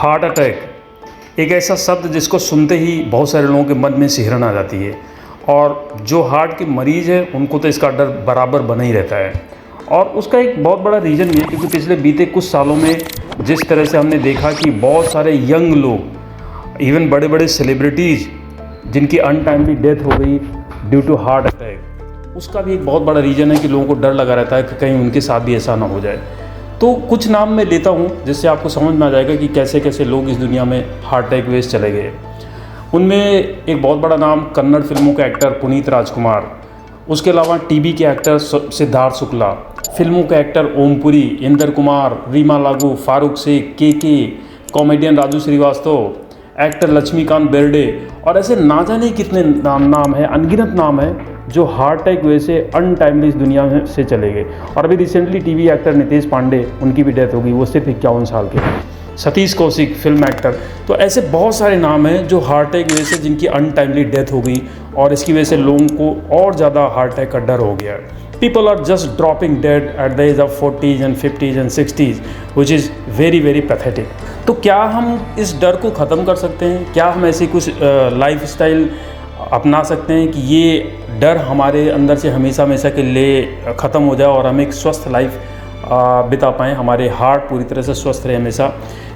Heart attack एक ऐसा शब्द जिसको सुनते ही बहुत सारे लोगों के मन में सिहरन आ जाती है। और जो हार्ट के मरीज़ हैं उनको तो इसका डर बराबर बना ही रहता है। और उसका एक बहुत बड़ा रीज़न ये है क्योंकि पिछले बीते कुछ सालों में जिस तरह से हमने देखा कि बहुत सारे यंग लोग, इवन बड़े बड़े सेलिब्रिटीज़ जिनकी अनटाइमली डेथ हो गई ड्यू टू हार्ट अटैक, उसका भी एक बहुत बड़ा रीज़न है कि लोगों को डर लगा रहता है कि कहीं उनके साथ भी ऐसा ना हो जाए। तो कुछ नाम मैं लेता हूँ जिससे आपको समझ में आ जाएगा कि कैसे कैसे लोग इस दुनिया में हार्ट अटैक वेज चले गए। उनमें एक बहुत बड़ा नाम कन्नड़ फिल्मों के एक्टर पुनीत राजकुमार, उसके अलावा टीवी के एक्टर सिद्धार्थ शुक्ला, फिल्मों के एक्टर ओमपुरी, इंदर कुमार, रीमा लागू, फारूक शेख, के कॉमेडियन राजू श्रीवास्तव, एक्टर लक्ष्मीकांत बेर्डे और ऐसे ना जाने कितने नाम हैं, अनगिनत नाम हैं जो हार्ट अटैक वजह से अनटाइमली इस दुनिया में से चले गए। और अभी recently TV actor Nitesh Pandey, उनकी भी डेथ हो गई, वो सिर्फ 51 साल के। Satish Kaushik film actor. तो ऐसे बहुत सारे नाम हैं जो हार्ट अटैक की वजह से जिनकी अनटाइमली डेथ हो गई और इसकी वजह से लोगों को और ज़्यादा हार्ट अटैक का डर हो गया। People are just dropping dead at the age of 40s and 50s and 60s which is very very pathetic. तो क्या हम इस डर को ख़त्म कर सकते हैं? क्या हम ऐसी कुछ लाइफ स्टाइल अपना सकते हैं कि ये डर हमारे अंदर से हमेशा हमेशा के लिए ख़त्म हो जाए और हम एक स्वस्थ लाइफ बिता पाएँ, हमारे हार्ट पूरी तरह से स्वस्थ रहे हमेशा?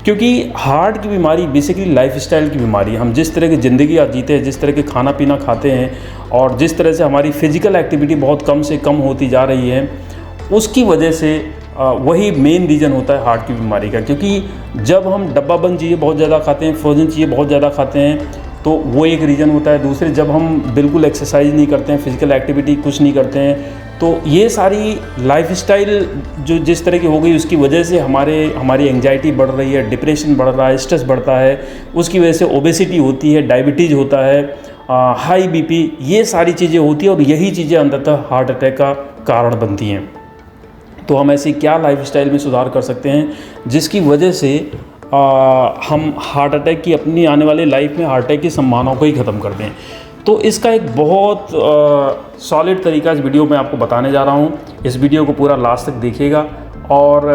क्योंकि हार्ट की बीमारी बेसिकली लाइफ स्टाइल की बीमारी है। हम जिस तरह की ज़िंदगी आज जीते हैं, जिस तरह के खाना पीना खाते हैं और जिस तरह से हमारी फिज़िकल एक्टिविटी बहुत कम से कम होती जा रही है, उसकी वजह से वही मेन रीज़न होता है हार्ट की बीमारी का। क्योंकि जब हम डब्बा बंद चीज़ें बहुत ज़्यादा खाते हैं, फ्रोजन चीज़ें बहुत ज़्यादा खाते हैं, तो वो एक रीज़न होता है। दूसरे, जब हम बिल्कुल एक्सरसाइज नहीं करते हैं, फिज़िकल एक्टिविटी कुछ नहीं करते हैं, तो ये सारी लाइफस्टाइल जो जिस तरह की हो गई उसकी वजह से हमारी एंजाइटी बढ़ रही है, डिप्रेशन बढ़ रहा है, स्ट्रेस बढ़ता है, उसकी वजह से ओबेसिटी होती है, डायबिटीज़ होता है, हाई बीपी, ये सारी चीज़ें होती हैं और यही चीज़ें अंततः हार्ट अटैक का कारण बनती हैं। तो हम ऐसी क्या लाइफस्टाइल में सुधार कर सकते हैं जिसकी वजह से हम हार्ट अटैक की, अपनी आने वाली लाइफ में हार्ट अटैक की संभावनाओं को ही ख़त्म कर दें? तो इसका एक बहुत सॉलिड तरीका इस वीडियो में आपको बताने जा रहा हूँ। इस वीडियो को पूरा लास्ट तक देखिएगा और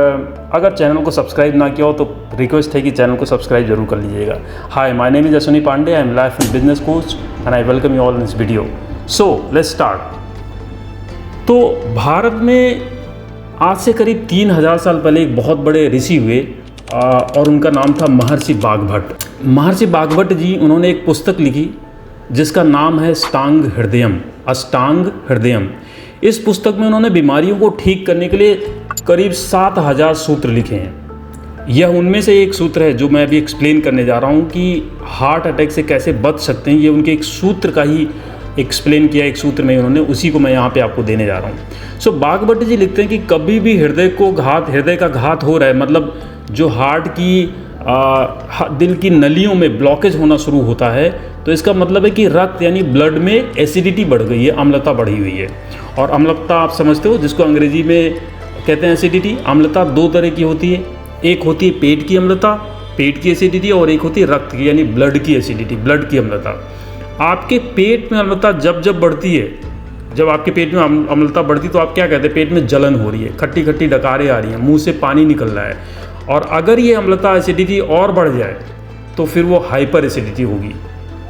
अगर चैनल को सब्सक्राइब ना किया हो तो रिक्वेस्ट है कि चैनल को सब्सक्राइब जरूर कर लीजिएगा। Hi, my name is Ashwini Pandey, I am life and business coach and I welcome you all in this video. So let's start. तो भारत में आज से करीब 3000 साल पहले एक बहुत बड़े ऋषि हुए और उनका नाम था महर्षि बागभट्ट। महर्षि बागभट्ट जी, उन्होंने एक पुस्तक लिखी जिसका नाम है अष्टांग हृदयम। अष्टांग हृदयम। इस पुस्तक में उन्होंने बीमारियों को ठीक करने के लिए करीब 7000 सूत्र लिखे हैं। यह उनमें से एक सूत्र है जो मैं अभी एक्सप्लेन करने जा रहा हूँ कि हार्ट अटैक से कैसे बच सकते हैं। ये उनके एक सूत्र का ही एक्सप्लेन किया, एक सूत्र में उन्होंने, उसी को मैं यहाँ पे आपको देने जा रहा हूँ। सो बागभट्ट जी लिखते हैं कि कभी भी हृदय का घात हो रहा है, मतलब जो हार्ट की दिल की नलियों में ब्लॉकेज होना शुरू होता है, तो इसका मतलब है कि रक्त यानी ब्लड में एसिडिटी बढ़ गई है, अम्लता बढ़ी हुई है। और अम्लता आप समझते हो, जिसको अंग्रेजी में कहते हैं एसिडिटी। अम्लता दो तरह की होती है, एक होती है पेट की अम्लता, पेट की एसिडिटी, और एक होती है रक्त की यानी ब्लड की एसिडिटी, ब्लड की अम्लता। आपके पेट में अम्लता जब बढ़ती है, जब आपके पेट में अम्लता बढ़ती तो आप क्या कहते हैं? पेट में जलन हो रही है, खट्टी खट्टी डकारें आ रही हैं, मुंह से पानी निकल रहा है। और अगर ये अम्लता एसिडिटी और बढ़ जाए तो फिर वो हाइपर एसिडिटी होगी।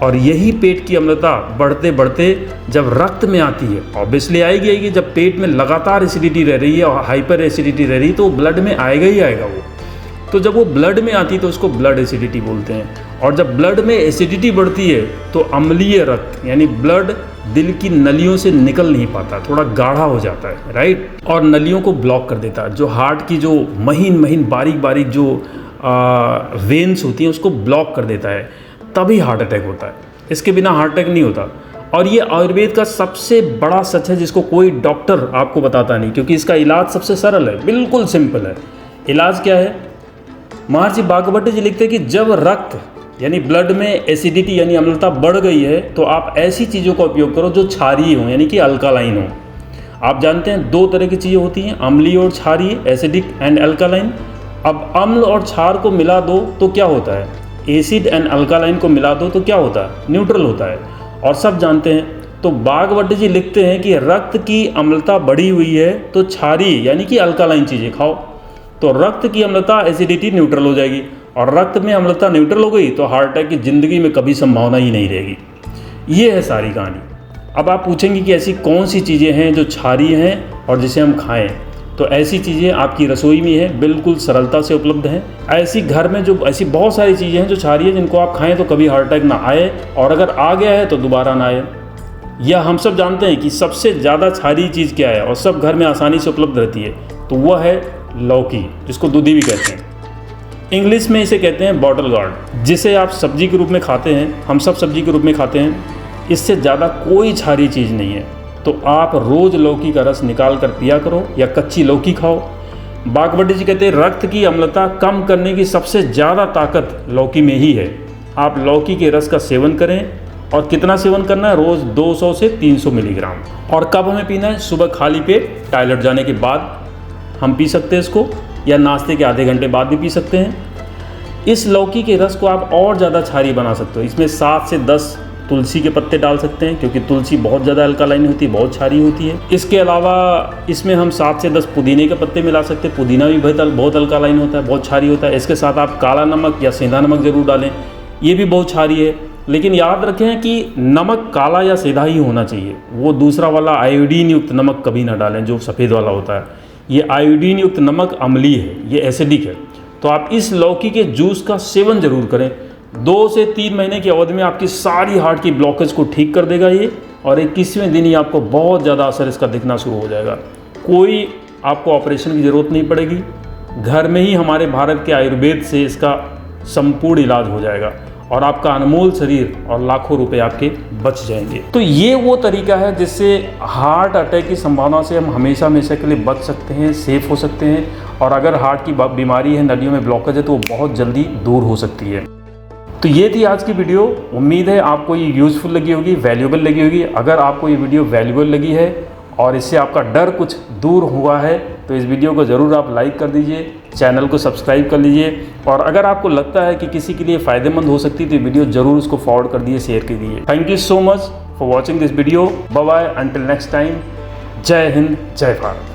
और यही पेट की अम्लता बढ़ते बढ़ते जब रक्त में आती है, ऑब्वियसली आएगी, जब पेट में लगातार एसिडिटी रह रही है और हाइपर एसिडिटी रह रही है तो ब्लड में आएगा ही आएगा वो। तो जब वो ब्लड में आती है तो उसको ब्लड एसिडिटी बोलते हैं। और जब ब्लड में एसिडिटी बढ़ती है तो अम्लीय रक्त यानी ब्लड दिल की नलियों से निकल नहीं पाता, थोड़ा गाढ़ा हो जाता है, राइट, और नलियों को ब्लॉक कर देता है। जो हार्ट की जो महीन महीन बारीक बारीक जो वेन्स होती हैं उसको ब्लॉक कर देता है, तभी हार्ट अटैक होता है। इसके बिना हार्ट अटैक नहीं होता। और ये आयुर्वेद का सबसे बड़ा सच है जिसको कोई डॉक्टर आपको बताता नहीं, क्योंकि इसका इलाज सबसे सरल है, बिल्कुल सिंपल है। इलाज क्या है? महर्षि बागभट्ट जी लिखते हैं कि जब रक्त यानी ब्लड में एसिडिटी यानी अम्लता बढ़ गई है तो आप ऐसी चीज़ों का उपयोग करो जो क्षारीय हो यानी कि अल्कालाइन हो। आप जानते हैं दो तरह की चीज़ें होती हैं, अम्लीय और क्षारीय, एसिडिक एंड अल्कालाइन। अब अम्ल और क्षार को मिला दो तो क्या होता है? एसिड एंड अल्कालाइन को मिला दो तो क्या होता है? न्यूट्रल होता है, और सब जानते हैं। तो बागभट्ट जी लिखते हैं कि रक्त की अम्लता बढ़ी हुई है तो क्षारीय यानी कि अल्कालाइन चीज़ें खाओ, तो रक्त की अम्लता एसिडिटी न्यूट्रल हो जाएगी। और रक्त में अम्लता न्यूट्रल हो गई तो हार्ट अटैक की ज़िंदगी में कभी संभावना ही नहीं रहेगी। ये है सारी कहानी। अब आप पूछेंगे कि ऐसी कौन सी चीज़ें हैं जो क्षारीय हैं और जिसे हम खाएं, तो ऐसी चीज़ें आपकी रसोई में है, बिल्कुल सरलता से उपलब्ध हैं। ऐसी घर में जो ऐसी बहुत सारी चीज़ें हैं जो क्षारीय है, जिनको आप खाएं तो कभी हार्ट अटैक ना आए, और अगर आ गया है तो दोबारा ना आए। या हम सब जानते हैं कि सबसे ज़्यादा क्षारीय चीज़ क्या है और सब घर में आसानी से उपलब्ध रहती है, तो वह है लौकी, जिसको दूधी भी कहते हैं। इंग्लिश में इसे कहते हैं बॉटल गार्ड, जिसे आप सब्जी के रूप में खाते हैं, हम सब सब्जी के रूप में खाते हैं। इससे ज़्यादा कोई क्षारीय चीज़ नहीं है। तो आप रोज़ लौकी का रस निकाल कर पिया करो या कच्ची लौकी खाओ। बागवती जी कहते हैं रक्त की अम्लता कम करने की सबसे ज़्यादा ताकत लौकी में ही है। आप लौकी के रस का सेवन करें, और कितना सेवन करना है? रोज़ 200 से 300 मिलीग्राम। और कब हमें पीना है? सुबह खाली पेट टॉयलेट जाने के बाद हम पी सकते हैं इसको, या नाश्ते के आधे घंटे बाद भी पी सकते हैं। इस लौकी के रस को आप और ज़्यादा क्षारीय बना सकते हो। इसमें 7 से 10 तुलसी के पत्ते डाल सकते हैं, क्योंकि तुलसी बहुत ज़्यादा अल्कालाइन होती है, बहुत क्षारीय होती है। इसके अलावा इसमें हम 7 से 10 पुदीने के पत्ते मिला सकते हैं। पुदीना भी बहुत अल्कालाइन होता है, बहुत क्षारीय होता है। इसके साथ आप काला नमक या सेंधा नमक ज़रूर डालें, ये भी बहुत क्षारीय है। लेकिन याद रखें कि नमक काला या सीधा ही होना चाहिए। वो दूसरा वाला आयोडीन युक्त नमक कभी ना डालें, जो सफ़ेद वाला होता है। ये आयोडीन युक्त नमक अम्लीय है, ये एसिडिक है। तो आप इस लौकी के जूस का सेवन जरूर करें। 2 से 3 महीने की अवधि में आपकी सारी हार्ट की ब्लॉकेज को ठीक कर देगा ये, और 21वें दिन ही आपको बहुत ज़्यादा असर इसका दिखना शुरू हो जाएगा। कोई आपको ऑपरेशन की ज़रूरत नहीं पड़ेगी। घर में ही हमारे भारत के आयुर्वेद से इसका संपूर्ण इलाज हो जाएगा, और आपका अनमोल शरीर और लाखों रुपए आपके बच जाएंगे। तो ये वो तरीका है जिससे हार्ट अटैक की संभावना से हम हमेशा हमेशा के लिए बच सकते हैं, सेफ हो सकते हैं। और अगर हार्ट की बीमारी है, नलियों में ब्लॉकेज है, तो वो बहुत जल्दी दूर हो सकती है। तो ये थी आज की वीडियो। उम्मीद है आपको ये यूज़फुल लगी होगी, वैल्यूएबल लगी होगी। अगर आपको ये वीडियो वैल्यूएबल लगी है और इससे आपका डर कुछ दूर हुआ है, तो इस वीडियो को ज़रूर आप लाइक कर दीजिए, चैनल को सब्सक्राइब कर लीजिए। और अगर आपको लगता है कि किसी के लिए फ़ायदेमंद हो सकती है, तो वीडियो ज़रूर उसको फॉरवर्ड कर दिए, शेयर कर दीजिए। Thank you so much for watching this video. Bye bye, until next time. जय हिंद, जय भारत।